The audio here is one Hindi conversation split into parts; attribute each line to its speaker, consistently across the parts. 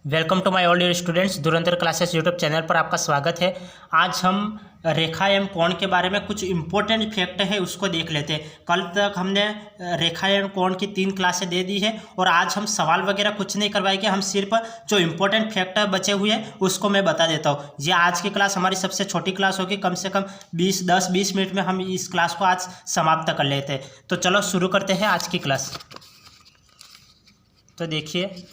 Speaker 1: Welcome to my all dear students. Dhurandhar classes YouTube channel पर आपका स्वागत है। आज हम रेखा एवं कोण के बारे में कुछ इंपॉर्टेंट फैक्ट है उसको देख लेते हैं। कल तक हमने रेखा एवं कोण की 3 क्लासें दे दी है और आज हम सवाल वगैरह कुछ नहीं करवाएंगे। हम सिर्फ जो इंपॉर्टेंट फैक्ट बचे हुए हैं उसको मैं बता देता हूँ। ये आज की क्लास हमारी सबसे छोटी क्लास होगी। कम से कम 10-20 मिनट में हम इस क्लास को आज समाप्त कर लेते हैं। तो चलो शुरू करते हैं आज की क्लास। तो देखिए,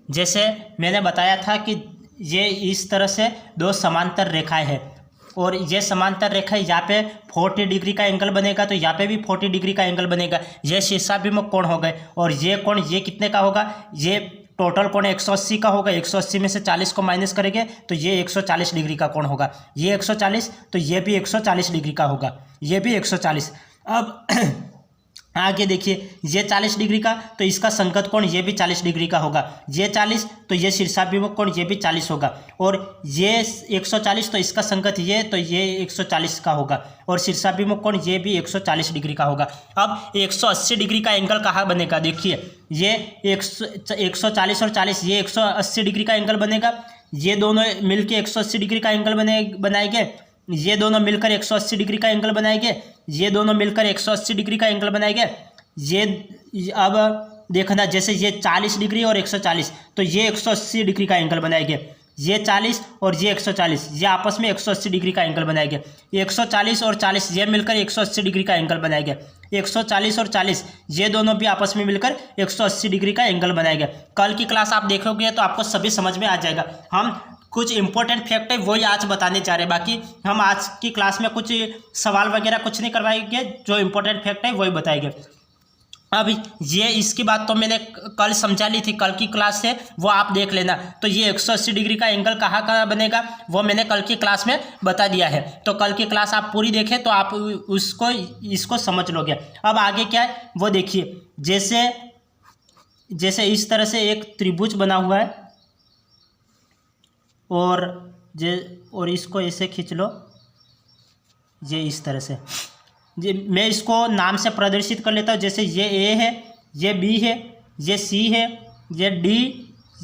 Speaker 1: जैसे मैंने बताया था कि ये इस तरह से दो समांतर रेखाएं हैं और ये समांतर रेखा यहाँ पे 40 डिग्री का एंगल बनेगा, तो यहाँ पे भी 40 डिग्री का एंगल बनेगा। ये शीर्षाभिमुख कोण हो गए और ये कोण ये कितने का होगा? ये टोटल कोण 180 का होगा। 180 में से 40 को माइनस करेंगे तो ये 140 डिग्री का कोण होगा। ये 140 तो ये भी 140 डिग्री का होगा। ये भी 140। अब आगे देखिए, ये 40 डिग्री का तो इसका संगत कोण ये भी 40 डिग्री का होगा। ये 40 तो ये शीर्षाभिमुख कोण ये भी 40 होगा और ये 140 तो इसका संगत ये तो ये 140 का होगा और शीर्षाभिमुख कोण ये भी 140 डिग्री का होगा। अब 180 डिग्री का एंगल कहाँ बनेगा? देखिए, ये 140 और 40 ये 180 डिग्री का एंगल बनेगा। ये दोनों मिलकर 180 डिग्री का एंगल बनाएंगे। ये दोनों मिलकर 180 डिग्री का एंगल बनाएंगे। ये दोनों मिलकर 180 डिग्री का एंगल बनाएंगे। ये अब देखना, जैसे ये 40 डिग्री और 140 तो ये 180 डिग्री का एंगल बनाएंगे। ये 40 और ये 140 ये आपस में 180 डिग्री का एंगल बनाएंगे। 140 और 40 ये मिलकर 180 डिग्री का एंगल बनाएंगे। 140 और 40 ये दोनों भी आपस में मिलकर 180 डिग्री का एंगल बनाएंगे। कल की क्लास आप देखोगे तो आपको सभी समझ में आ जाएगा। हम कुछ इंपॉर्टेंट फैक्ट है वही आज बताने जा रहे हैं। बाकी हम आज की क्लास में कुछ सवाल वगैरह कुछ नहीं करवाएंगे, जो इंपॉर्टेंट फैक्ट है वही बताएंगे। अब ये इसकी बात तो मैंने कल समझा ली थी, कल की क्लास से वो आप देख लेना। तो ये 180 डिग्री का एंगल कहाँ कहाँ बनेगा वो मैंने कल की क्लास में बता दिया है। तो कल की क्लास आप पूरी देखें तो आप इसको समझ लोगे। अब आगे क्या है वो देखिए, जैसे इस तरह से एक त्रिभुज बना हुआ है और इसको ऐसे खींच लो, ये इस तरह से। मैं इसको नाम से प्रदर्शित कर लेता हूँ। जैसे ये ए है, ये बी है, ये सी है, ये डी,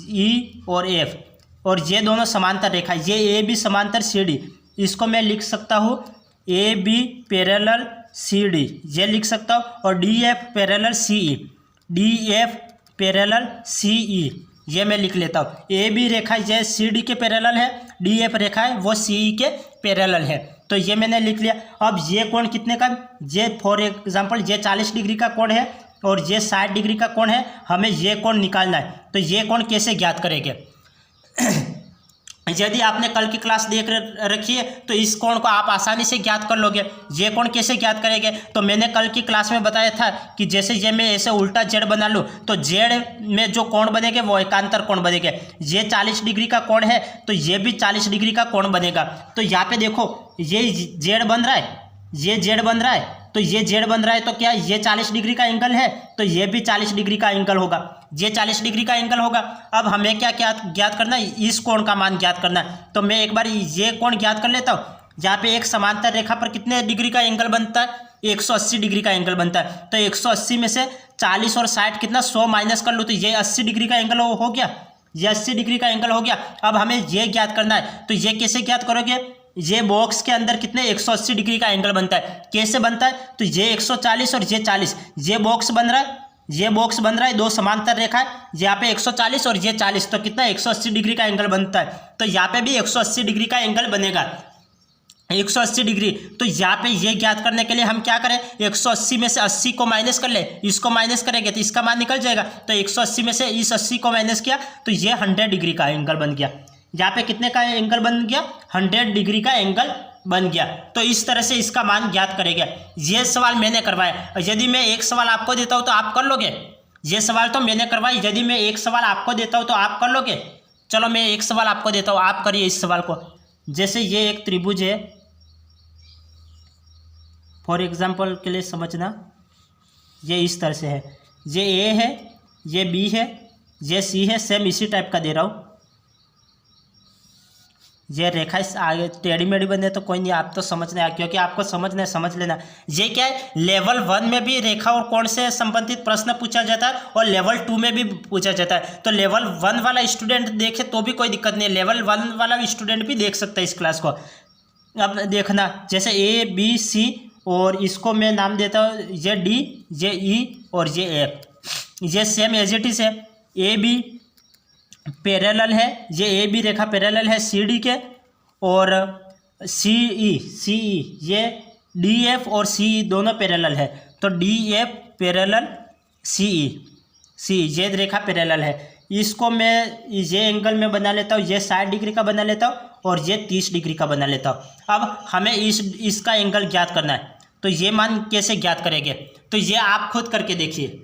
Speaker 1: ई और एफ और ये दोनों समांतर रेखा। ये ए बी समांतर सी डी, इसको मैं लिख सकता हूँ A B parallel C D, ये लिख सकता हूँ। और D F parallel C E, D F parallel C E ये मैं लिख लेता हूँ। ए बी रेखा ये सी डी के पैरेलल है, डी एफ रेखा है वो सी ई के पैरेलल है। तो ये मैंने लिख लिया। अब ये कोण कितने का? ये फॉर एग्जांपल ये 40 डिग्री का कोण है और ये 60 डिग्री का कोण है। हमें ये कोण निकालना है। तो ये कोण कैसे ज्ञात करेंगे? यदि आपने कल की क्लास देख रखी है तो इस कोण को आप आसानी से ज्ञात कर लोगे। ये कोण कैसे ज्ञात करेंगे? तो मैंने कल की क्लास में बताया था कि जैसे ये मैं ऐसे उल्टा जेड बना लूँ तो जेड में जो कोण बनेंगे वो एकांतर कोण बनेंगे। ये 40 डिग्री का कोण है तो ये भी 40 डिग्री का कोण बनेगा। तो यहाँ पे देखो, ये जेड बन रहा है, ये जेड बन रहा है, तो ये जेड बन रहा है तो क्या ये 40 डिग्री का एंगल है? तो ये भी 40 डिग्री का एंगल होगा। ये 40 डिग्री का एंगल होगा। अब हमें क्या ज्ञात करना है? इस कोण का मान ज्ञात करना है। तो मैं एक बार ये कोण ज्ञात कर लेता हूँ। यहाँ पे एक समांतर रेखा पर कितने डिग्री का एंगल बनता है? 180 डिग्री का एंगल बनता है। तो 180 में से 40 और 60 कितना 100 माइनस कर लो तो ये 80 डिग्री का एंगल हो गया। ये 80 डिग्री का एंगल हो गया। अब हमें ये ज्ञात करना है। तो ये कैसे ज्ञात करोगे? ये बॉक्स के अंदर कितने 180 डिग्री का एंगल बनता है। कैसे बनता है? तो ये 140 और ये 40, ये बॉक्स बन रहा है, ये बॉक्स बन रहा है, दो समांतर रेखा है। यहाँ पे 140 और ये 40 तो कितना 180 डिग्री का एंगल बनता है। तो यहाँ पे भी 180 डिग्री का एंगल बनेगा। 180 डिग्री। तो यहाँ पे ये ज्ञात करने के लिए हम क्या करें? 180 में से 80 को माइनस कर ले, इसको माइनस करेंगे तो इसका मान निकल जाएगा। तो 180 में से इस 80 को माइनस किया तो ये 100 डिग्री का एंगल बन गया। यहाँ पे कितने का एंगल बन गया? 100 डिग्री का एंगल बन गया। तो इस तरह से इसका मान ज्ञात करेगा। ये सवाल मैंने करवाया। यदि मैं एक सवाल आपको देता हूँ तो आप कर लोगे? ये सवाल तो मैंने करवाया। यदि मैं एक सवाल आपको देता हूँ तो आप कर लोगे? चलो मैं एक सवाल आपको देता हूँ, आप करिए इस सवाल को। जैसे ये एक त्रिभुज है, फॉर एग्जाम्पल के लिए समझना, ये इस तरह से है। ये ए है, ये बी है, ये सी है। सेम इसी टाइप का दे रहा हूँ। ये रेखा इस आगे टेढ़ी मेढ़ी बने तो कोई नहीं, आप तो समझ नहीं आया, क्योंकि आपको समझना है समझ लेना। ये क्या है, लेवल 1 में भी रेखा और कोण से संबंधित प्रश्न पूछा जाता है और लेवल 2 में भी पूछा जाता है। तो लेवल 1 वाला स्टूडेंट देखे तो भी कोई दिक्कत नहीं है, लेवल 1 वाला स्टूडेंट भी देख सकता है इस क्लास को। अब देखना, जैसे ABC और इसको मैं नाम देता हूँ ये D, ये E और ये F। ये सेम एज इट इज है, AB पैरेलल है, ये AB रेखा पैरेलल है CD के, और CE ये DF और CE दोनों पैरेलल है। तो DF पैरेलल CE ये रेखा पैरेलल है। इसको मैं ये एंगल में बना लेता हूँ, ये 60 डिग्री का बना लेता हूँ और ये 30 डिग्री का बना लेता हूँ। अब हमें इसका एंगल ज्ञात करना है, तो ये मान कैसे ज्ञात करेंगे, तो ये आप खुद करके देखिए।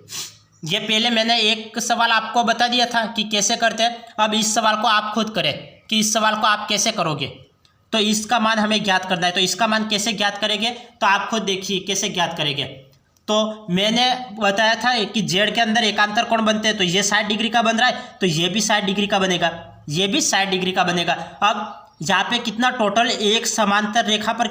Speaker 1: ये पहले मैंने एक सवाल आपको बता दिया था कि कैसे करते हैं, अब इस सवाल को आप खुद करें कि इस सवाल को आप कैसे करोगे। तो इसका मान हमें ज्ञात करना है, तो इसका मान कैसे ज्ञात करेंगे, तो आप खुद देखिए कैसे ज्ञात करेंगे। तो मैंने बताया था कि जेड के अंदर एकांतर कोण बनते हैं, तो ये 60 डिग्री का बन रहा है, तो ये भी 60 डिग्री का बनेगा, ये भी 60 डिग्री का बनेगा। अब यहाँ पे कितना टोटल एक समांतर रेखा पर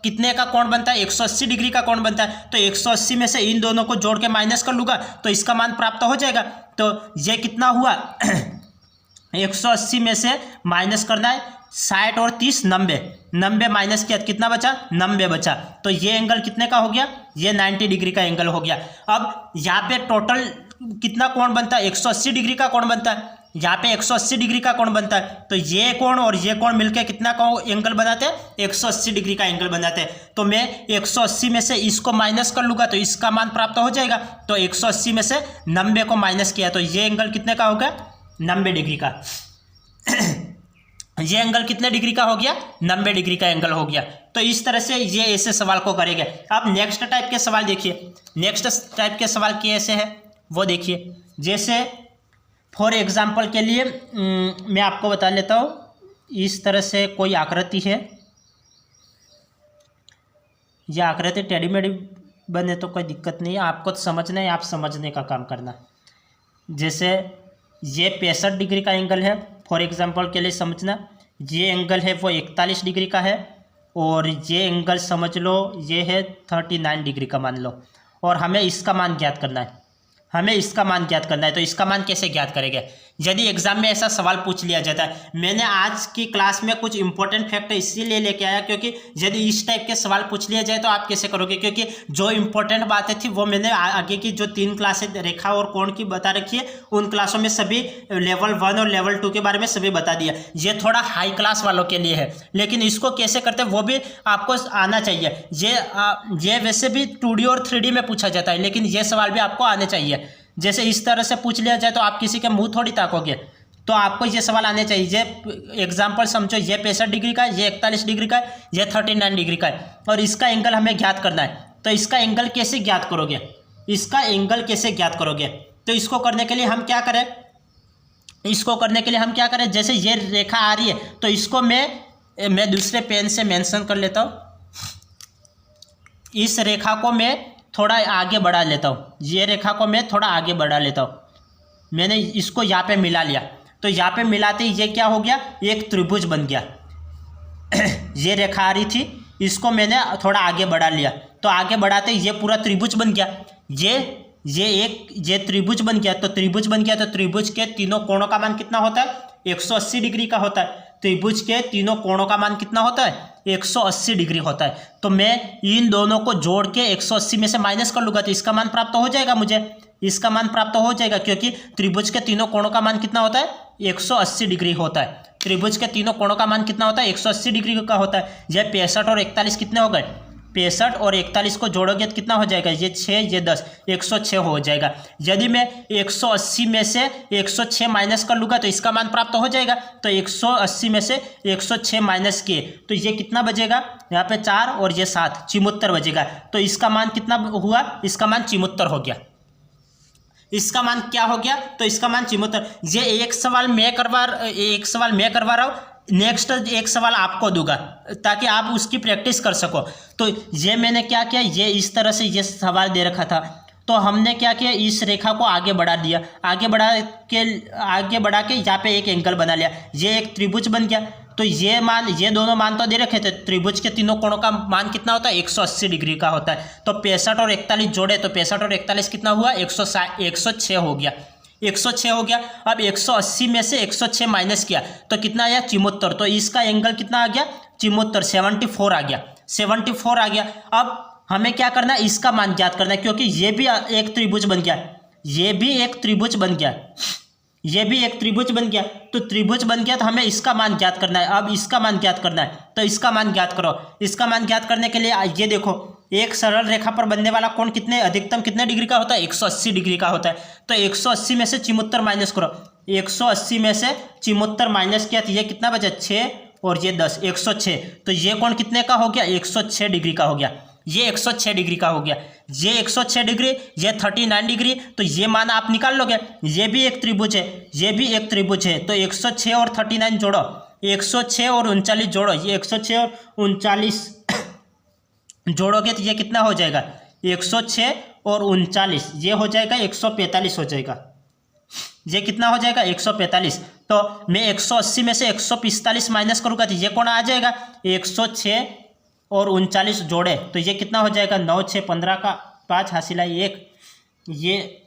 Speaker 1: कितने का कोण बनता है, 180 डिग्री का कोण बनता है। तो 180 में से इन दोनों को जोड़ के माइनस कर लूँगा तो इसका मान प्राप्त हो जाएगा। तो ये कितना हुआ 180 में से माइनस करना है 60 और 30 90 माइनस किया कितना बचा, 90 बचा। तो ये एंगल कितने का हो गया, ये 90 डिग्री का एंगल हो गया। अब यहाँ पे टोटल कितना कोण बनता है, 180 डिग्री का कोण बनता है, यहाँ पे 180 डिग्री का कोण बनता है। तो ये कोण और ये कोण मिलकर कितना का एंगल बनाते हैं, 180 डिग्री का एंगल बनाते हैं। तो मैं 180 में से इसको माइनस कर लूँगा तो इसका मान प्राप्त हो जाएगा। तो 180 में से 90 को माइनस किया तो ये एंगल कितने का हो गया, 90 डिग्री का। ये एंगल कितने डिग्री का हो गया, 90 डिग्री का एंगल हो गया। तो इस तरह से ये ऐसे सवाल को करेंगे। अब नेक्स्ट टाइप के सवाल देखिए, नेक्स्ट टाइप के सवाल कैसे है वो देखिए। जैसे फॉर एग्जाम्पल के लिए मैं आपको बता लेता हूँ, इस तरह से कोई आकृति है, यह आकृति टेढ़ी मेढ़ी बने तो कोई दिक्कत नहीं है, आपको तो समझना है, आप समझने का काम करना। जैसे ये 65 डिग्री का एंगल है, फॉर एग्जांपल के लिए समझना, ये एंगल है वो 41 डिग्री का है, और ये एंगल समझ लो ये है 39 डिग्री का मान लो, और हमें इसका मान ज्ञात करना है, हमें इसका मान ज्ञात करना है। तो इसका मान कैसे ज्ञात करेंगे, यदि एग्जाम में ऐसा सवाल पूछ लिया जाता है। मैंने आज की क्लास में कुछ इंपॉर्टेंट फैक्ट इसीलिए लेके आया क्योंकि यदि इस टाइप के सवाल पूछ लिया जाए तो आप कैसे करोगे, क्योंकि जो इंपॉर्टेंट बातें थी वो मैंने आगे की जो 3 क्लासें रेखा और कोण की बता रखी है उन क्लासों में सभी लेवल 1 और लेवल 2 के बारे में सभी बता दिया। ये थोड़ा हाई क्लास वालों के लिए है, लेकिन इसको कैसे करते हैं वो भी आपको आना चाहिए। ये वैसे भी 2D और 3D में पूछा जाता है, लेकिन ये सवाल भी आपको आने चाहिए। जैसे इस तरह से पूछ लिया जाए तो आप किसी के मुंह थोड़ी ताकोगे, तो आपको ये सवाल आने चाहिए। ये एग्जाम्पल समझो, ये 65 डिग्री का है, ये 41 डिग्री का है, ये 39 डिग्री का है, और इसका एंगल हमें ज्ञात करना है। तो इसका एंगल कैसे ज्ञात करोगे, इसका एंगल कैसे ज्ञात करोगे, तो इसको करने के लिए हम क्या करें, इसको करने के लिए हम क्या करें, जैसे ये रेखा आ रही है तो इसको मैं दूसरे पेन से मेंशन कर लेता हूँ। इस रेखा को मैं थोड़ा आगे बढ़ा लेता हूँ, ये रेखा को मैं थोड़ा आगे बढ़ा लेता हूँ। मैंने इसको यहाँ पे मिला लिया, तो यहाँ पे मिलाते ही ये क्या हो गया, एक त्रिभुज बन गया। ये रेखा आ रही थी, इसको मैंने थोड़ा आगे बढ़ा लिया, तो आगे बढ़ाते ही ये पूरा त्रिभुज बन गया। ये त्रिभुज बन गया, तो त्रिभुज बन गया, तो त्रिभुज के तीनों कोणों का मान कितना होता है, 180 डिग्री का होता है। त्रिभुज के तीनों कोणों का मान कितना होता है, 180 डिग्री होता है। तो मैं इन दोनों को जोड़ के 180 में से माइनस कर लूँगा तो इसका मान प्राप्त हो जाएगा, मुझे इसका मान प्राप्त हो जाएगा, क्योंकि त्रिभुज के तीनों कोणों का मान कितना होता है, 180 डिग्री होता है। त्रिभुज के तीनों कोणों का मान कितना होता है, 180 डिग्री का होता है। यह 65 और 41 कितने हो गए, 65 और 41 को जोड़ोगे तो कितना हो जाएगा, ये 6 ये 10, 106 हो जाएगा। यदि मैं 180 में से 106 माइनस कर लूँगा तो इसका मान प्राप्त हो जाएगा। तो 180 में से 106 माइनस किए तो ये कितना बचेगा, यहाँ पे 4 और ये 7, 74 बचेगा। तो इसका मान कितना हुआ, इसका मान 74 हो गया। इसका मान क्या हो गया, तो इसका मान 74। ये एक सवाल मैं करवा रहा हूँ, नेक्स्ट एक सवाल आपको दूंगा ताकि आप उसकी प्रैक्टिस कर सको। तो ये मैंने क्या किया, ये इस तरह से ये सवाल दे रखा था, तो हमने क्या किया, इस रेखा को आगे बढ़ा दिया, आगे बढ़ा के यहाँ पे एक एंगल बना लिया, ये एक त्रिभुज बन गया। तो ये दोनों मान तो दे रखे थे। त्रिभुज के तीनों कोणों का मान कितना होता है? 180 डिग्री का होता है। तो 65 और 41 जोड़े तो 65 और 41 कितना हुआ? 106 हो गया, 106 हो गया। अब 180 में से 106 माइनस किया तो कितना आया? 74। तो इसका एंगल कितना आ गया? 74, 74 आ गया, 74 आ गया। अब हमें क्या करना है? इसका मान ज्ञात करना है, क्योंकि ये भी एक त्रिभुज बन गया, ये भी एक त्रिभुज बन गया, ये भी एक त्रिभुज बन गया। तो त्रिभुज बन गया तो हमें इसका मान ज्ञात करना है। अब इसका मान ज्ञात करना है, तो इसका मान ज्ञात करो। इसका मान ज्ञात करने के लिए ये देखो, एक सरल रेखा पर बनने वाला कोण कितने अधिकतम कितने डिग्री का होता है? 180 डिग्री का होता है। तो 180 में से 74 माइनस करो, 180 में से 74 माइनस किया तो ये कितना बचा? 6 और ये 10, 106। तो ये कोण कितने का हो गया? 106 डिग्री का हो गया, ये 106 डिग्री का हो गया, ये 106 डिग्री, ये 39 डिग्री। तो ये मान आप निकाल लोगे। ये भी एक त्रिभुज है, ये भी एक त्रिभुज है। तो 106 और 39 जोड़ो, 106 और 39 जोड़ो, ये 106 और 39 जोड़ोगे तो ये कितना हो जाएगा? 106 और 39 ये हो जाएगा 145 हो जाएगा। ये कितना हो जाएगा? 145। तो मैं 180 में से 145 माइनस करूँगा तो ये कोण आ जाएगा 106 और 39 जोड़े तो ये कितना हो जाएगा? 9 6 15 का 5 हासिल है 1, ये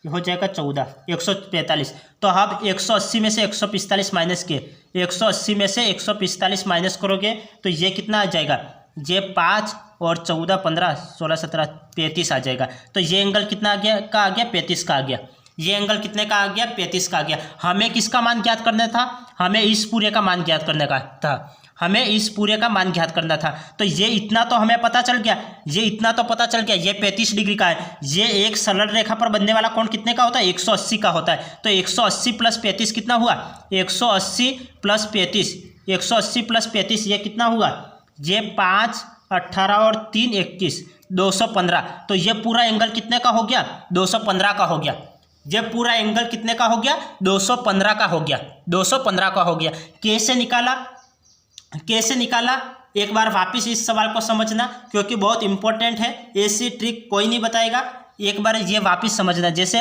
Speaker 1: हो जाएगा 14, 145। तो अब 180 में से 145 माइनस किए, 180 में से 145 माइनस करोगे तो ये कितना आ जाएगा? ये 5 और 14 15 16 17 35 आ जाएगा। तो ये एंगल कितना आ गया? 35 का आ गया। ये एंगल कितने का आ गया? 35 का आ गया। हमें किसका मान ज्ञात करना था? हमें इस पूरे का मान ज्ञात करने का था, हमें इस पूरे का मान ज्ञात करना था। तो ये इतना तो हमें पता चल गया, ये इतना तो पता चल गया, ये 35 डिग्री का है। ये एक सरल रेखा पर बनने वाला कोण कितने का होता है? 180 का होता है। तो 180 प्लस 35 कितना हुआ? 180 प्लस 35, 180 प्लस 35 ये कितना हुआ? ये 5 18 और 3 21, 215। तो ये पूरा एंगल कितने का हो गया? 215 का हो गया। ये पूरा एंगल कितने का हो गया? 215 का हो गया, 215 का हो गया। कैसे निकाला? कैसे निकाला? एक बार वापस इस सवाल को समझना, क्योंकि बहुत इंपॉर्टेंट है, ऐसी ट्रिक कोई नहीं बताएगा। एक बार ये वापस समझना। जैसे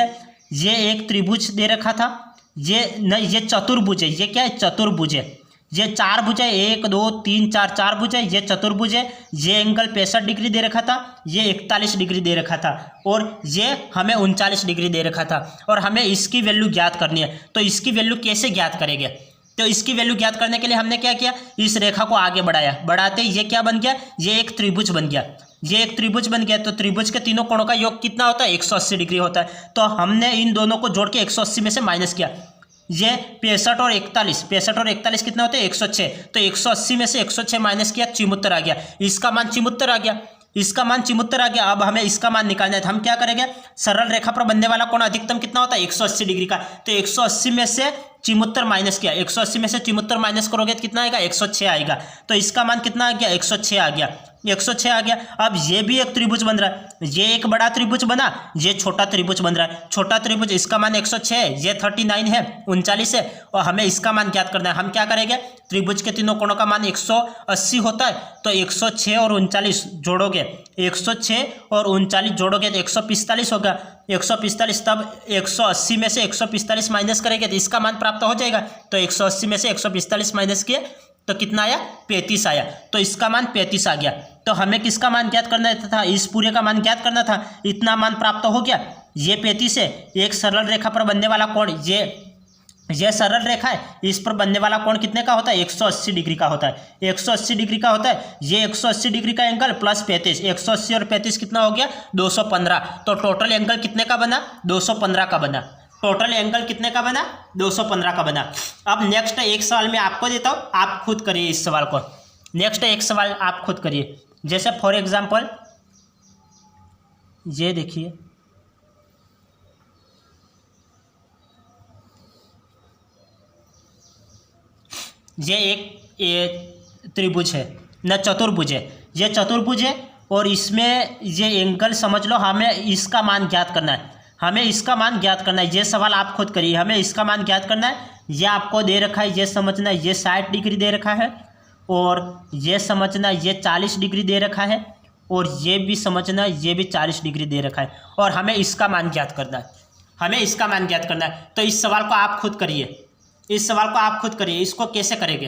Speaker 1: ये एक त्रिभुज दे रखा था, ये नहीं, ये चतुर्भुज है। ये क्या है? चतुर्भुज है। ये 4 भुज है, 1 2 3 4, 4 भुज है। ये चतुर्भुज है। ये एंगल 65 डिग्री दे रखा था, ये 41 डिग्री दे रखा था, और ये हमें 39 डिग्री दे रखा था, और हमें इसकी वैल्यू ज्ञात करनी है। तो इसकी वैल्यू कैसे ज्ञात करेंगे? तो इसकी वैल्यू ज्ञात करने के लिए हमने क्या किया? इस रेखा को आगे बढ़ाया, बढ़ाते ये क्या बन गया? ये एक त्रिभुज बन गया, ये एक त्रिभुज बन गया। तो त्रिभुज के तीनों कोणों का योग कितना होता है? 180 डिग्री होता है। तो हमने इन दोनों को जोड़ के 180 में से माइनस किया। ये 65 और 41, 65 और 41 कितना होता है? 106। तो 180 में से 106 माइनस किया, 74 आ गया। इसका मान 74 आ गया, इसका मान 74 आ गया। अब हमें इसका मान निकालना है, तो हम क्या करेंगे? सरल रेखा पर बनने वाला कोण अधिकतम कितना होता है? 180 डिग्री का। तो 180 में से 74 माइनस किया, 180 में से 74 माइनस करोगे तो कितना आएगा? 106 आएगा। तो इसका मान कितना आ गया? 106 आ गया, 106 आ गया। अब ये भी एक त्रिभुज बन रहा है, ये एक बड़ा त्रिभुज बना, ये छोटा त्रिभुज बन रहा है। छोटा त्रिभुज, इसका मान 106 है, ये 39 है, 39 है, और हमें इसका मान ज्ञात करना है। हम क्या करेंगे? त्रिभुज के तीनों कोणों का मान 180 होता है। तो 106 और 39 जोड़ोगे, 106 और 39 जोड़ोगे तो 145 होगा, 145। तब 180 में से 145 माइनस करेंगे तो इसका मान प्राप्त हो जाएगा। तो 180 में से 145 माइनस किए तो कितना आया? 35 आया। तो इसका मान 35 आ गया। तो हमें किसका मान ज्ञात करना था? इस पूरे का मान ज्ञात करना था। इतना मान प्राप्त हो गया। ये 35 है। एक सरल रेखा पर बनने वाला कोण, ये सरल रेखा है, इस पर बनने वाला कोण कितने का होता है? 180 डिग्री का होता है, 180 डिग्री का होता है। ये 180 डिग्री का एंगल प्लस 35, 180 और 35 कितना हो गया? 215। तो टोटल एंगल कितने का बना? 215 का बना। टोटल एंगल कितने का बना? 215 का बना। अब नेक्स्ट एक सवाल मैं आपको देता हूँ, आप खुद करिए इस सवाल को। नेक्स्ट एक सवाल आप खुद करिए। जैसे फॉर एग्जांपल ये देखिए, ये एक त्रिभुज है, न चतुर्भुज है। ये चतुर्भुज है और इसमें ये एंगल समझ लो, हमें इसका मान ज्ञात करना है, हमें इसका मान ज्ञात करना है। ये सवाल आप खुद करिए, हमें इसका मान ज्ञात करना है। ये आपको दे रखा है, ये समझना है, ये 60 डिग्री दे रखा है, और ये समझना ये 40 डिग्री दे रखा है, और ये भी समझना ये भी 40 डिग्री दे रखा है, और हमें इसका मान ज्ञात करना है, हमें इसका मान ज्ञात करना है। तो इस सवाल को आप खुद करिए, इस सवाल को आप खुद करिए। इसको कैसे करेंगे?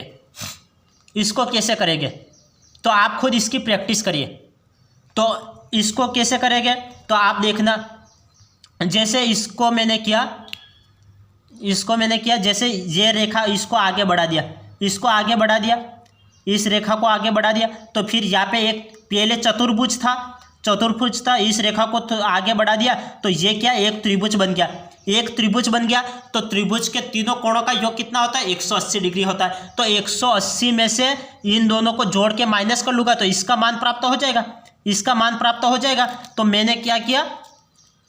Speaker 1: इसको कैसे करेंगे, तो आप खुद इसकी प्रैक्टिस करिए। तो इसको कैसे करेंगे, तो आप देखना, जैसे इसको मैंने किया, जैसे ये रेखा इसको आगे बढ़ा दिया, इस रेखा को आगे बढ़ा दिया, तो फिर यहाँ पे एक पहले चतुर्भुज था, इस रेखा को तो आगे बढ़ा दिया, तो ये क्या, एक त्रिभुज बन गया, तो त्रिभुज के तीनों कोणों का योग कितना होता है, 180 डिग्री होता है। तो 180 में से इन दोनों को जोड़ के माइनस कर लूँगा तो इसका मान प्राप्त हो जाएगा, तो मैंने क्या किया,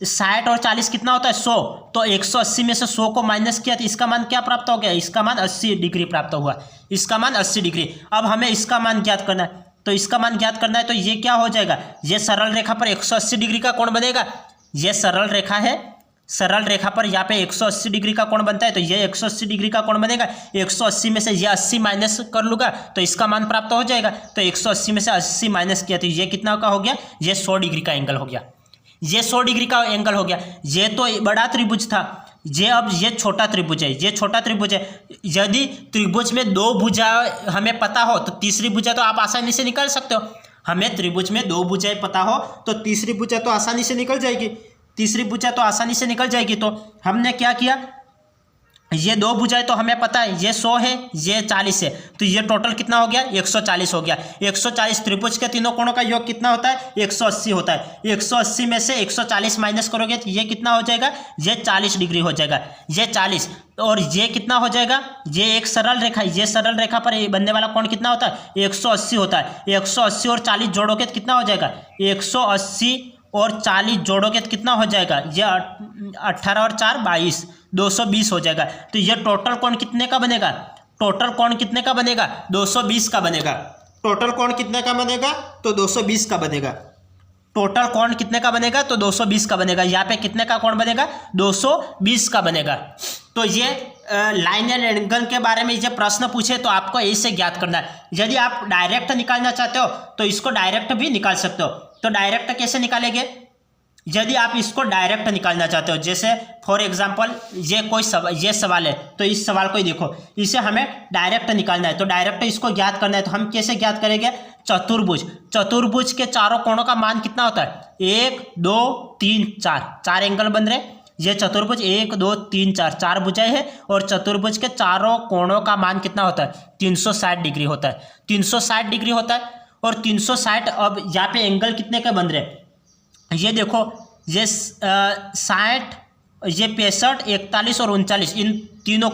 Speaker 1: 60 और 40 कितना होता है, 100, तो 180 में से 100 को माइनस किया तो इसका मान क्या प्राप्त हो गया, इसका मान 80 डिग्री प्राप्त हुआ, इसका मान 80 डिग्री। अब हमें इसका मान ज्ञात करना है, तो इसका मान ज्ञात करना है, तो ये क्या हो जाएगा, ये सरल रेखा पर 180 डिग्री का कोण बनेगा, ये सरल रेखा है, सरल रेखा पर यहाँ पे 180 डिग्री का कोण बनता है, तो ये 180 डिग्री का कोण बनेगा। 180 में से ये 80 माइनस कर लूँगा तो इसका मान प्राप्त हो जाएगा। तो 180 में से 80 माइनस किया तो ये कितना का हो गया, ये 100 डिग्री का एंगल हो गया, ये 100 डिग्री का एंगल हो गया। ये तो बड़ा त्रिभुज था, अब ये छोटा त्रिभुज है, यदि त्रिभुज में दो भुजा हमें पता हो तो तीसरी भुजा तो आप आसानी से निकाल सकते हो। हमें त्रिभुज में दो भुजाएं पता हो तो तीसरी भुजा तो आसानी से निकल जाएगी, तो हमने क्या किया, ये दो भुजाएं तो हमें पता है, ये 100 है, ये 40 है, तो ये टोटल कितना हो गया, 140 हो गया। 140 त्रिभुज के तीनों कोणों का योग कितना होता है, 180 होता है। 180 में से 140 माइनस करोगे तो ये कितना हो जाएगा, ये 40 डिग्री हो जाएगा, ये 40, और ये कितना हो जाएगा, ये एक सरल रेखा है, ये सरल रेखा पर बनने वाला कोण कितना होता है, 180 होता है। 180 और 40 जोड़ोगे तो कितना हो जाएगा, 180 और 40 जोड़ोगे तो कितना हो जाएगा, ये 18 और 4 22, 220 हो जाएगा। तो ये टोटल कोण कितने का बनेगा, 220 का बनेगा। टोटल कोण कितने का बनेगा, तो 220 का बनेगा। टोटल कोण कितने का बनेगा, तो 220 का बनेगा। यहाँ पे कितने का कोण बनेगा, 220 का बनेगा। तो ये लाइन एंड एंगल के बारे में ये प्रश्न पूछे तो आपको ऐसे ज्ञात करना है। यदि आप डायरेक्ट निकालना चाहते हो तो इसको डायरेक्ट भी निकाल सकते हो। तो डायरेक्ट कैसे निकालेंगे, यदि आप इसको डायरेक्ट निकालना चाहते हो, जैसे फॉर एग्जांपल ये सवाल है, तो इस सवाल को ही देखो, इसे हमें डायरेक्ट निकालना है, तो डायरेक्ट इसको ज्ञात करना है। तो हम कैसे ज्ञात करेंगे, चतुर्भुज के चारों कोणों का मान कितना होता है, 1 2 3 4 एंगल बन रहे। ये चतुर्भुज 1 2 3 4 भुजाएं है, और चतुर्भुज के चारों कोणों का मान कितना होता है, 360 डिग्री होता है। 360 डिग्री होता है, और 360, अब यहाँ पे एंगल कितने के बन रहे, ये देखो, ये 60, ये 65, 41 और 39, इन तीनों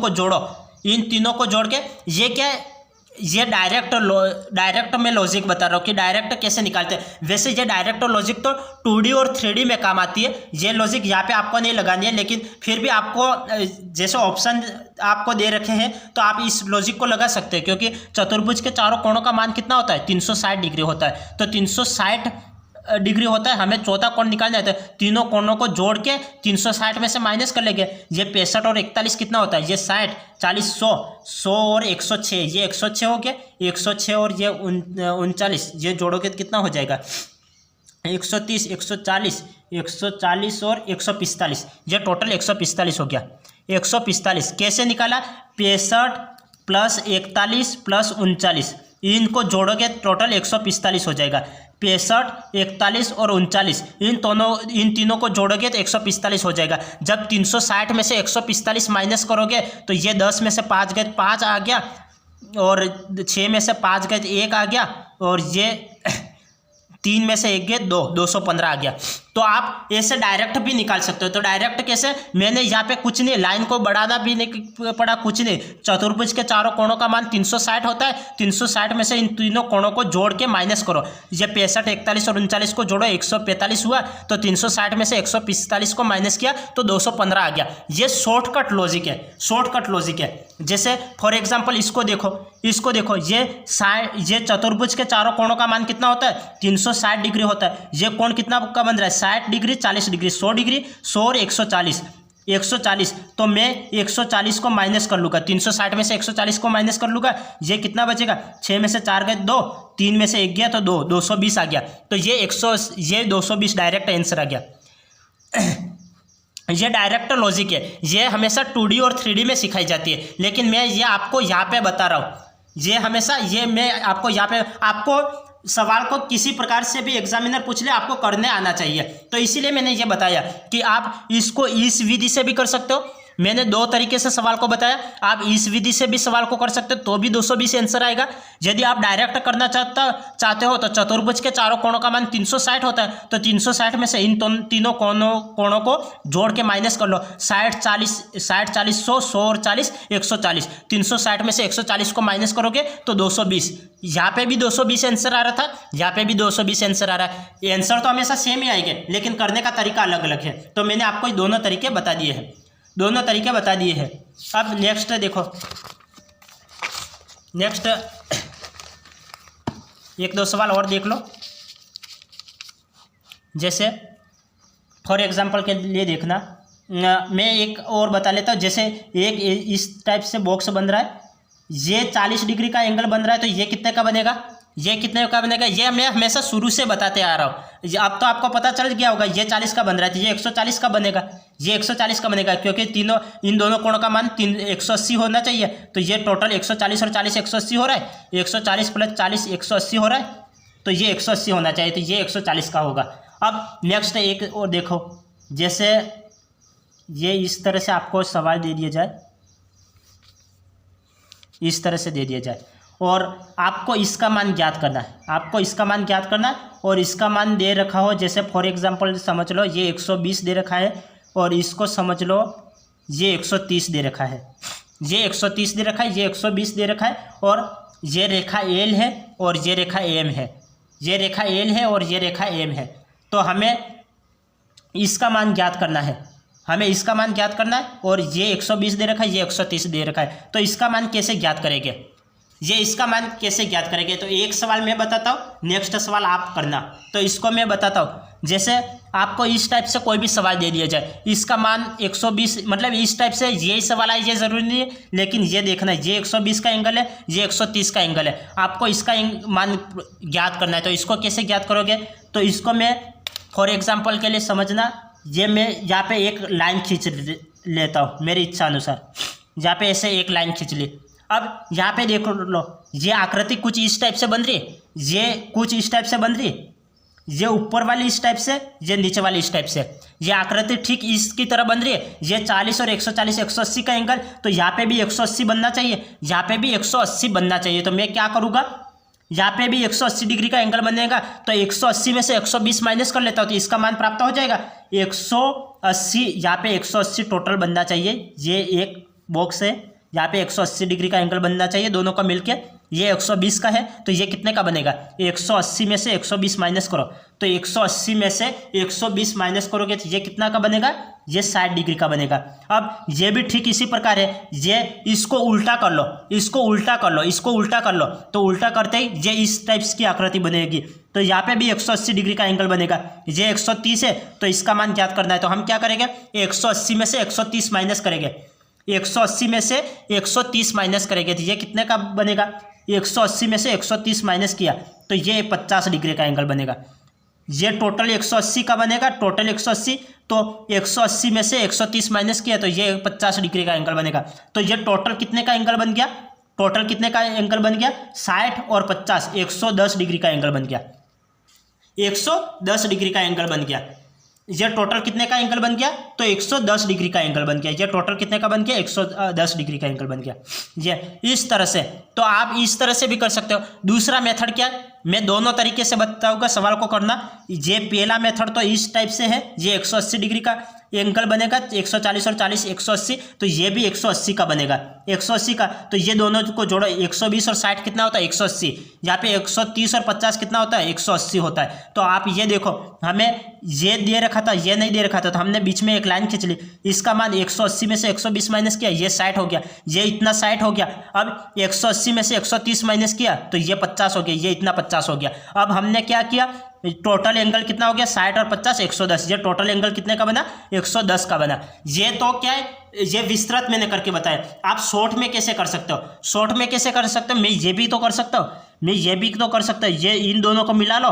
Speaker 1: को जोड़ के ये क्या है, ये डायरेक्ट में लॉजिक बता रहा हूँ कि डायरेक्ट कैसे निकालते हैं। वैसे ये डायरेक्ट लॉजिक तो 2D और 3D में काम आती है, ये लॉजिक यहाँ पे आपको नहीं लगानी है, लेकिन फिर भी आपको जैसे ऑप्शन आपको दे रखे हैं तो आप इस लॉजिक को लगा सकते हैं, क्योंकि चतुर्भुज के चारों कोणों का मान कितना होता है, 360 डिग्री होता है। तो 360 डिग्री होता है, हमें चौथा कोण निकालना है, तो तीनों कोणों को जोड़ के 360 में से माइनस कर लेंगे। ये 65 और 41 कितना होता है, ये 60, 40, 100 और 106, ये 106 हो गया। 106 और ये 39, ये जोड़ोगे तो कितना हो जाएगा, 130, 140 और 145, ये टोटल 145 हो गया। 145 कैसे निकाला, 65 प्लस 41 प्लस 39, इनको जोड़ोगे टोटल 145 हो जाएगा। 65, 41 और 39, इन तीनों को जोड़ोगे तो 145 हो जाएगा। जब 360 में से 145 माइनस करोगे तो ये 10 में से 5 गए 5 आ गया, और 6 में से 5 गए 1 आ गया, और ये 3 में से 1 गए 215 आ गया। तो आप ऐसे डायरेक्ट भी निकाल सकते हो। तो डायरेक्ट कैसे, मैंने यहाँ पे कुछ नहीं, लाइन को बढ़ाना भी नहीं पड़ा, कुछ नहीं। चतुर्भुज के चारों कोणों का मान 360 होता है, 360 में से इन तीनों कोणों को जोड़ के माइनस करो। ये 65, 41 और 39 को जोड़ो, 145 हुआ, तो 360 में से 145 को माइनस किया तो 215 आ गया। ये शॉर्टकट लॉजिक है। जैसे फॉर एग्जाम्पल इसको देखो, ये चतुर्भुज के चारों कोणों का मान कितना होता है, 360 डिग्री होता है। ये कोण कितना का बन रहा है, 60 डिग्री, 40 डिग्री, 100 डिग्री, 100 और 140, तो मैं 140 को माइनस कर लूँगा, 360 में से 140 को माइनस कर लूँगा, ये कितना बचेगा, 6 में से 4 गए 2, 3 में से 1 गया तो 220 आ गया। तो ये 220 डायरेक्ट आंसर आ गया। ये डायरेक्ट लॉजिक है, ये हमेशा 2D और 3D में सिखाई जाती है, लेकिन मैं ये आपको यहाँ पे बता रहा हूँ, ये हमेशा ये मैं आपको यहाँ पे आपको सवाल को किसी प्रकार से भी एग्जामिनर पूछ ले आपको करने आना चाहिए। तो इसीलिए मैंने ये बताया कि आप इसको इस विधि से भी कर सकते हो। मैंने दो तरीके से सवाल को बताया, आप इस विधि से भी सवाल को कर सकते हो तो भी 220 आंसर आएगा। यदि आप डायरेक्ट करना चाहते हो तो चतुर्भुज के चारों कोणों का मान 360 होता है, तो 360 में से इन तीनों कोणों को जोड़ के माइनस कर लो। 60 40 100 100 और 40 140। 360 में से 140 को माइनस करोगे तो 220। यहाँ पे भी 220 आंसर आ रहा था, यहाँ पे भी 220 आंसर आ रहा है। आंसर तो हमेशा सेम ही आएंगे लेकिन करने का तरीका अलग अलग है। तो मैंने आपको दोनों तरीके बता दिए हैं, दोनों तरीके बता दिए हैं। अब नेक्स्ट देखो, नेक्स्ट एक दो सवाल और देख लो। जैसे फॉर एग्जांपल के लिए देखना, मैं एक और बता लेता हूँ। जैसे एक इस टाइप से बॉक्स बन रहा है, ये 40 डिग्री का एंगल बन रहा है, तो ये कितने का बनेगा, ये कितने का बनेगा, ये मैं हमेशा शुरू से बताते आ रहा हूँ। अब तो आपको पता चल गया होगा ये 40 का बन रहा है तो ये 140 का बनेगा, ये 140 का बनेगा, क्योंकि तीनों इन दोनों कोणों का मान 180 होना चाहिए। तो ये टोटल 140 और 40 180 हो रहा है, 140 प्लस 40 180 हो रहा है, तो ये 180 होना चाहिए, तो ये 140 का होगा। अब नेक्स्ट एक और देखो, जैसे ये इस तरह से आपको सवाल दे दिया जाए, इस तरह से दे दिया जाए और आपको इसका मान ज्ञात करना है, आपको इसका मान ज्ञात करना है और इसका मान दे रखा हो। जैसे फॉर एग्जांपल समझ लो ये 120 दे रखा है और इसको समझ लो ये 130 दे रखा है, ये 130 दे रखा है, ये 120 दे रखा है और ये रेखा एल है और ये रेखा एम है, ये रेखा एल है और ये रेखा एम है। तो हमें इसका मान ज्ञात करना है, हमें इसका मान ज्ञात करना है और ये 120 दे रखा है, ये 130 दे रखा है। तो इसका मान कैसे ज्ञात करेंगे, ये इसका मान कैसे ज्ञात करेंगे, तो एक सवाल मैं बताता हूँ, नेक्स्ट सवाल आप करना। तो इसको मैं बताता हूँ, जैसे आपको इस टाइप से कोई भी सवाल दे दिया जाए, इसका मान 120, मतलब इस टाइप से यही सवाल आए ये ज़रूरी नहीं है, लेकिन ये देखना है ये 120 का एंगल है, ये 130 का एंगल है, आपको इसका मान ज्ञात करना है। तो इसको कैसे ज्ञात करोगे, तो इसको मैं फॉर एग्जाम्पल के लिए समझना, ये मैं यहाँ पे एक लाइन खींच लेता हूँ मेरी इच्छा अनुसार, यहाँ पे ऐसे एक लाइन खींच ली। अब यहाँ पे देख लो ये आकृति कुछ इस टाइप से बन रही है, ये कुछ इस टाइप से बन रही है, ये ऊपर वाली इस टाइप से, ये नीचे वाली इस टाइप से, ये आकृति ठीक इसकी तरह बन रही है। ये 40 और 140 180 का एंगल, तो यहाँ पे भी 180 बनना चाहिए, यहाँ पे भी 180 बनना चाहिए। तो मैं क्या करूँगा, यहाँ पे भी 180 डिग्री का एंगल बनेगा, तो 180 में से 120 माइनस कर लेता हूँ, तो इसका मान प्राप्त हो जाएगा 180। यहाँ पे 180 टोटल बनना चाहिए, ये एक बॉक्स है, यहाँ पे 180 डिग्री का एंगल बनना चाहिए दोनों का मिलके। ये 120 का है, तो ये कितने का बनेगा, 180 में से 120 माइनस करो, तो 180 में से 120 माइनस करोगे तो ये कितना का बनेगा, ये 60 डिग्री का बनेगा। अब ये भी ठीक इसी प्रकार है, ये इसको उल्टा कर लो, इसको उल्टा कर लो, इसको उल्टा कर लो, तो उल्टा करते ही ये इस टाइप्स की आकृति बनेगी। तो यहाँ पे भी 180 डिग्री का एंगल बनेगा, ये 130 है, तो इसका मान ज्ञात करना है। तो हम क्या करेंगे, 180 में से 130 माइनस करेंगे, 180 में से 130 माइनस करेंगे, तो ये कितने का बनेगा, 180 में से 130 माइनस किया तो ये 50 डिग्री का एंगल बनेगा। ये टोटल 180 का बनेगा, टोटल 180, तो 180 में से 130 माइनस किया तो ये 50 डिग्री का एंगल बनेगा। तो ये टोटल कितने का एंगल बन गया, टोटल कितने का एंगल बन गया, 60 और 50 110 डिग्री का एंगल बन गया, 110 डिग्री का एंगल बन गया। ये टोटल कितने का एंगल बन गया, तो 110 डिग्री का एंगल बन गया। ये टोटल कितने का बन गया, 110 डिग्री का एंगल बन गया। ये इस तरह से, तो आप इस तरह से भी कर सकते हो। दूसरा मेथड क्या है, मैं दोनों तरीके से बताऊंगा सवाल को करना। ये पहला मेथड तो इस टाइप से है, ये 180 डिग्री का एंगल बनेगा, 140 और 40 180, तो ये भी 180 का बनेगा, 180 का। तो ये दोनों को जोड़ो, 120 और 60 कितना होता है, 180। यहाँ पे 130 और 50 कितना होता है, 180 होता है। तो आप ये देखो, हमें ये दे रखा था, ये नहीं दे रखा था, तो हमने बीच में एक लाइन खींच ली, इसका मान 180 में से 120 माइनस किया, ये 60 हो गया, ये इतना 60 हो गया। अब 180 में से 130 माइनस किया तो ये 50 हो गया, ये इतना 50 हो गया। अब हमने क्या किया, टोटल एंगल कितना हो गया, 60 और 50 110, ये टोटल एंगल कितने का बना, 110 का बना। ये तो क्या है, ये विस्तृत मैंने करके बताया। आप शॉर्ट में कैसे कर सकते हो, शॉर्ट में कैसे कर सकते हो, मैं ये भी तो कर सकता हूँ, मैं ये भी तो कर सकता हूँ। ये इन दोनों को मिला लो,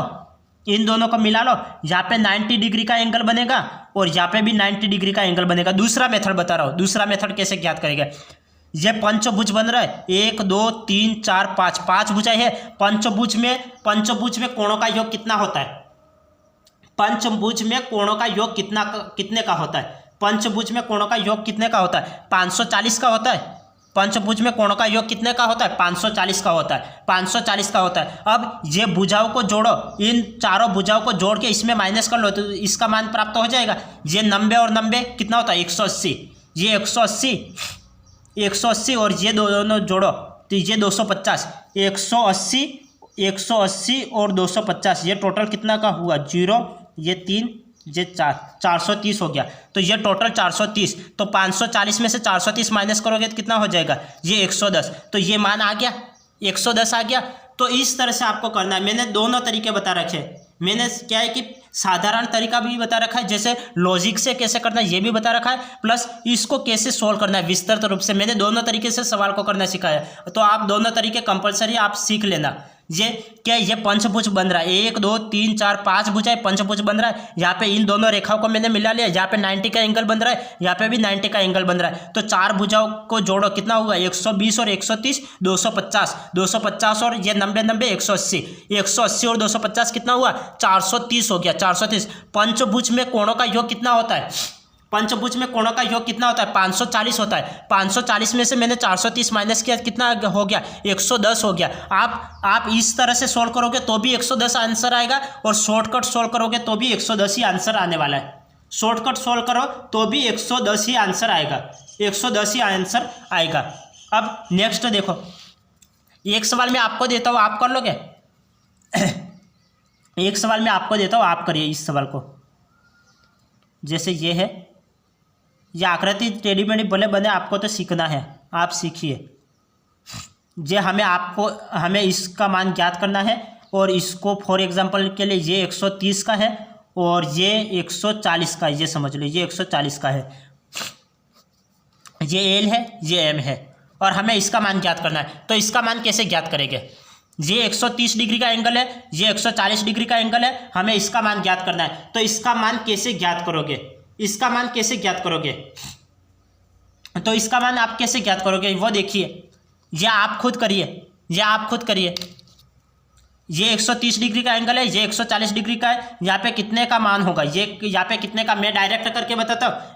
Speaker 1: इन दोनों को मिला लो, यहाँ पे 90 डिग्री का एंगल बनेगा और यहाँ पे भी 90 डिग्री का एंगल बनेगा। दूसरा मेथड बता रहा हूँ, दूसरा मेथड कैसे ज्ञात करेगा। ये पंचभुज बन रहा है, 1 2 3 4 5, 5 भुजाएं है। पंचभुज में कोणों का योग कितना होता है? पंचभुज में कोणों का योग कितने का होता है? पंचभुज में कोणों का योग कितने का होता है? 540 का होता है। पंचभुज में कोणों का योग कितने का होता है? 540 का होता है। 540 का होता है। अब ये भुजाओं को जोड़ो, इन चारों भुजाओं को जोड़ के इसमें माइनस कर लो तो इसका मान प्राप्त हो जाएगा। ये 90 और 90 कितना होता है? 180। ये 180 और ये दोनों जोड़ो तो ये 250। 180 और 250 ये टोटल कितना का हुआ? 0, ये 3, ये 4, 430 हो गया। तो ये टोटल 430। तो 540 में से 430 माइनस करोगे तो कितना हो जाएगा? ये 110। तो ये मान आ गया, 110 आ गया। तो इस तरह से आपको करना है। मैंने दोनों तरीके बता रखे हैं। मैंने क्या है कि साधारण तरीका भी बता रखा है, जैसे लॉजिक से कैसे करना है ये भी बता रखा है, प्लस इसको कैसे सोल्व करना है विस्तृत रूप से। मैंने दोनों तरीके से सवाल को करना सिखाया है। तो आप दोनों तरीके कंपलसरी आप सीख लेना। ये क्या, ये पंचभुज बन रहा है, 1 2 3 4 5 भुजाएं पंचभुज बन रहा है। यहाँ पे इन दोनों रेखाओं को मैंने मिला लिया। यहाँ पे 90 का एंगल बन रहा है, यहाँ पे भी 90 का एंगल बन रहा है। तो चार भुजाओं को जोड़ो, कितना हुआ? 120 और 130 250 और ये 90 90 180 और 250 कितना हुआ? 430 हो गया। 430। पंचभुज में कोणों का योग कितना होता है? पंचभुज में कोणों का योग कितना होता है? 540 होता है। 540 में से मैंने 430 माइनस किया, कितना हो गया? 110 हो गया। आप इस तरह से सोल्व करोगे तो भी 110 आंसर आएगा, और शॉर्टकट सोल्व करोगे तो भी 110 ही आंसर आने वाला है। शॉर्टकट सोल्व करो तो भी 110 ही आंसर आएगा, 110 ही आंसर आएगा। अब नेक्स्ट देखो, एक सवाल मैं आपको देता हूँ, आप कर लोगे? एक सवाल मैं आपको देता हूँ, आप करिए इस सवाल को। जैसे ये है, यह आकृति टेढ़ी मेढ़ी भले बने, आपको तो सीखना है, आप सीखिए। ये हमें इसका मान ज्ञात करना है, और इसको फॉर एग्जांपल के लिए ये 130 का है और ये 140 का है। ये समझ लो, ये 140 का है, ये एल है, ये एम है, और हमें इसका मान ज्ञात करना है। तो इसका मान कैसे ज्ञात करेंगे? ये 130 डिग्री का एंगल है, ये 140 डिग्री का एंगल है, हमें इसका मान ज्ञात करना है। तो इसका मान कैसे ज्ञात करोगे? इसका मान कैसे ज्ञात करोगे? तो इसका मान आप कैसे ज्ञात करोगे वो देखिए, ये आप खुद करिए, ये 130 डिग्री का एंगल है, ये 140 डिग्री का है। यहाँ पे कितने का मान होगा? ये यहाँ पे कितने का, मैं डायरेक्ट करके बताता हूँ।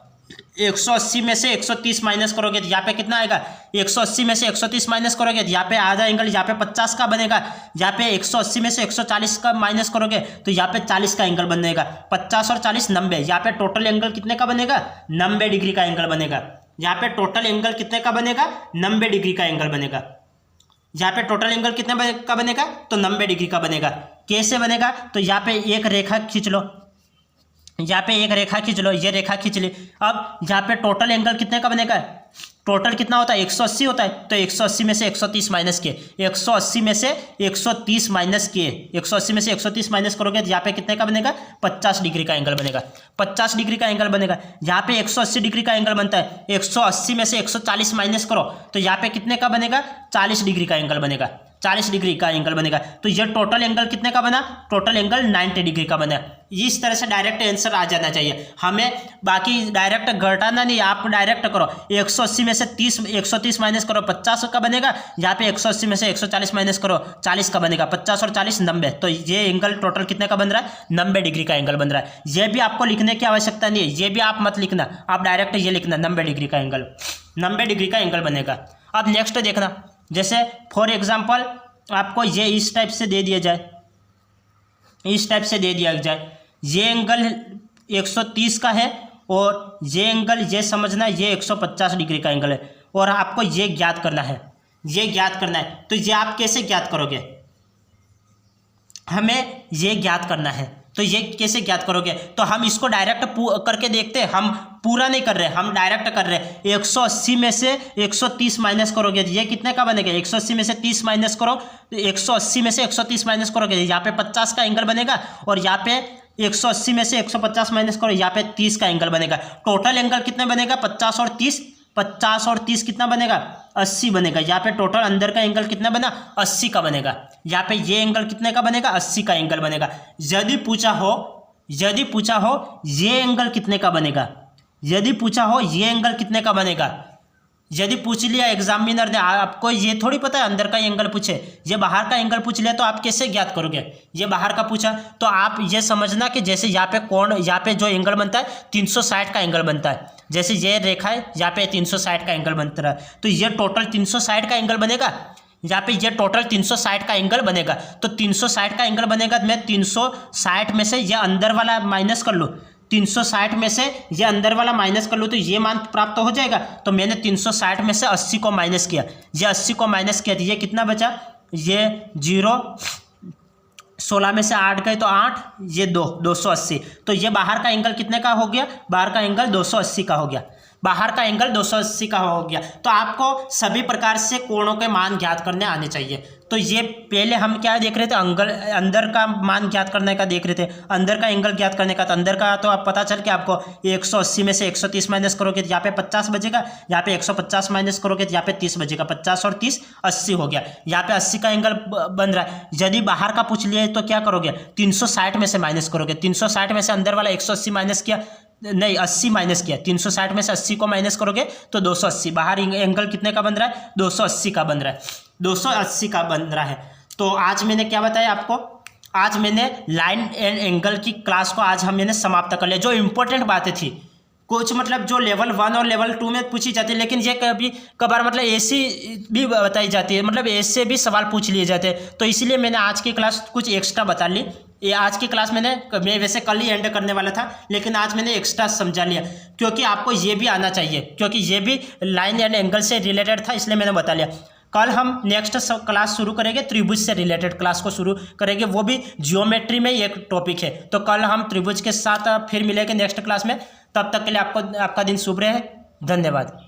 Speaker 1: 180 में से 130 माइनस करोगे तो यहाँ पे कितना आएगा? 180 में से 130 माइनस करोगे तो यहाँ पे आधा एंगल यहाँ पे 50 का बनेगा। यहाँ पे 180 में से 140 का माइनस करोगे तो यहाँ पे 40 का एंगल बनेगा। 50 और 40 90, यहाँ पे टोटल एंगल कितने का बनेगा? 90 डिग्री का एंगल बनेगा। यहाँ पे टोटल एंगल कितने का बनेगा? 90 डिग्री का एंगल बनेगा। यहाँ पे टोटल एंगल कितने का बनेगा? तो 90 डिग्री का बनेगा। कैसे बनेगा? तो यहाँ पे एक रेखा खींच लो, यहाँ पे एक रेखा खींच लो, ये रेखा खींच ली। अब यहाँ पे टोटल एंगल कितने का बनेगा? टोटल कितना होता है? 180 होता है। तो 180 में से 130 माइनस किए, 180 में से 130 माइनस किए, 180 में से 130 माइनस करोगे तो यहाँ पे कितने का बनेगा? 50 डिग्री का एंगल बनेगा। 50 डिग्री का एंगल बनेगा। यहाँ पे 180 डिग्री का एंगल बनता है, 180 में से 140 माइनस करो तो यहाँ पे कितने का बनेगा? 40 डिग्री का एंगल बनेगा। 40 डिग्री का एंगल बनेगा। तो ये टोटल एंगल कितने का बना? टोटल एंगल 90 डिग्री का बना। इस तरह से डायरेक्ट आंसर आ जाना चाहिए हमें, बाकी डायरेक्ट घटाना नहीं, आप डायरेक्ट करो। 180 में से 130 माइनस करो, 50 का बनेगा। यहाँ पे 180 में से 140 माइनस करो, 40 का बनेगा। 50 और 40 90, तो ये एंगल टोटल कितने का बन रहा है? 90 डिग्री का एंगल बन रहा है। ये भी आपको लिखने की आवश्यकता नहीं है, ये भी आप मत लिखना, आप डायरेक्ट ये लिखना 90 डिग्री का एंगल, 90 डिग्री का एंगल बनेगा। अब नेक्स्ट देखना, जैसे फॉर एग्जाम्पल आपको ये इस टाइप से दे दिया जाए, इस टाइप से दे दिया जाए, ये एंगल 130 का है और ये एंगल, ये समझना ये 150 डिग्री का एंगल है, और आपको ये ज्ञात करना है, ये ज्ञात करना है। तो ये आप कैसे ज्ञात करोगे? हमें ये ज्ञात करना है, तो ये कैसे ज्ञात करोगे? तो हम इसको डायरेक्ट करके देखते हैं, हम पूरा नहीं कर रहे, हम डायरेक्ट कर रहे हैं। 180 में से 130 माइनस करोगे तो ये कितने का बनेगा? 180 में से 30 माइनस करो, तो 180 में से 130 माइनस करोगे यहाँ पे 50 का एंगल बनेगा, और यहाँ पे 180 में से 150 माइनस करो, यहाँ पे 30 का एंगल बनेगा। टोटल एंगल कितने बनेगा? 50 और 30, 50 और 30 कितना बनेगा? 80 बनेगा। यहाँ पे टोटल अंदर का एंगल कितना बना? 80 का बनेगा। यहाँ पे ये एंगल कितने का बनेगा? 80 का एंगल बनेगा। यदि पूछा हो ये एंगल कितने का बनेगा, यदि पूछा हो ये एंगल कितने का बनेगा, यदि पूछ लिया एग्जामिनर ने, आपको ये थोड़ी पता है अंदर का एंगल पूछे, ये बाहर का एंगल पूछ लिया तो आप कैसे ज्ञात करोगे। ये बाहर का पूछा तो आप ये समझना कि जैसे यहाँ पे कोण, यहाँ पे जो एंगल बनता है 360 का एंगल बनता है। जैसे ये रेखा है, यहाँ पे 360 का एंगल बनता है, तो ये टोटल 360 का एंगल बनेगा। यहाँ पे ये टोटल 360 का एंगल बनेगा। तो 360 का एंगल बनेगा, मैं 360 में से ये अंदर वाला माइनस कर लूँ, 360 में से ये अंदर वाला माइनस कर लूँ तो ये मान प्राप्त हो जाएगा। तो मैंने 360 में से 80 को माइनस किया, ये 80 को माइनस किया तो ये कितना बचा, ये 0, 16 में से 8 गए तो 8, ये 280। तो ये बाहर का एंगल कितने का हो गया, बाहर का एंगल 280 का हो गया, बाहर का एंगल 280 का हो गया। तो आपको सभी प्रकार से कोणों के मान ज्ञात करने आने चाहिए। तो ये पहले हम क्या देख रहे थे, अंदर का मान ज्ञात करने का देख रहे थे, अंदर का एंगल ज्ञात करने का। तो अंदर का तो आप पता चल के आपको 180 में से 130 माइनस करोगे तो यहाँ पे 50 बचेगा, यहाँ पे 150 माइनस करोगे तो यहाँ पे 30 बचेगा, 50 और 30 80 हो गया। यहाँ पे 80 का एंगल बन रहा है। यदि बाहर का पूछ लिए तो क्या करोगे, 360 में से माइनस करोगे, 360 में से अंदर वाला 180 माइनस किया, नहीं 80 माइनस किया, 360 में से 80 को माइनस करोगे तो 280। बाहर एंगल कितने का बन रहा है, 280 का बन रहा है, 280 का बन रहा है। तो आज मैंने क्या बताया आपको, आज मैंने लाइन एंड एंगल की क्लास को आज मैंने समाप्त कर लिया। जो इंपॉर्टेंट बातें थी कुछ, मतलब जो लेवल 1 और लेवल 2 में पूछी जाती है, लेकिन ये कभी कभार मतलब ऐसी भी बताई जाती है, मतलब ऐसे भी सवाल पूछ लिए जाते हैं। तो इसलिए मैंने आज की क्लास कुछ एक्स्ट्रा बता ली। ये आज की क्लास मैं वैसे कल ही एंड करने वाला था, लेकिन आज मैंने एक्स्ट्रा समझा लिया क्योंकि आपको ये भी आना चाहिए, क्योंकि ये भी लाइन एंड एंगल से रिलेटेड था, इसलिए मैंने बता लिया। कल हम नेक्स्ट क्लास शुरू करेंगे, त्रिभुज से रिलेटेड क्लास को शुरू करेंगे, वो भी जियोमेट्री में एक टॉपिक है। तो कल हम त्रिभुज के साथ फिर मिलेंगे नेक्स्ट क्लास में। तब तक के लिए आपका दिन शुभ रहे। धन्यवाद।